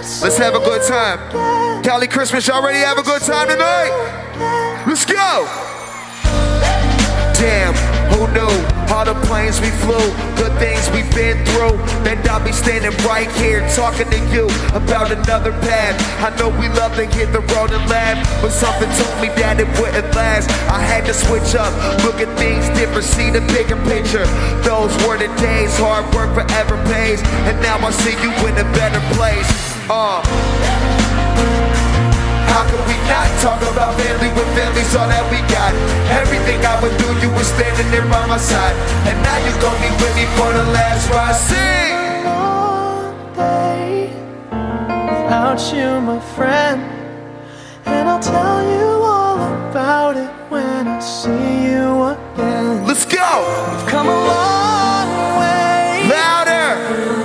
Let's have a good time. Cali Christmas, y'all ready to have a good time tonight? Let's go! Damn, who knew all the planes we flew, good things we've been through. And I'll be standing right here talking to you about another path. I know we love to hit the road and laugh, but something told me that it wouldn't last. I had to switch up, look at things different, see the bigger picture. Those were the days, hard work forever pays. And now I see you in a better place. How could we not talk about family when family's all that we got? Everything I would do, you were standing there by my side. And now you're gonna be with me for the last ride. Sing! Without you, my friend,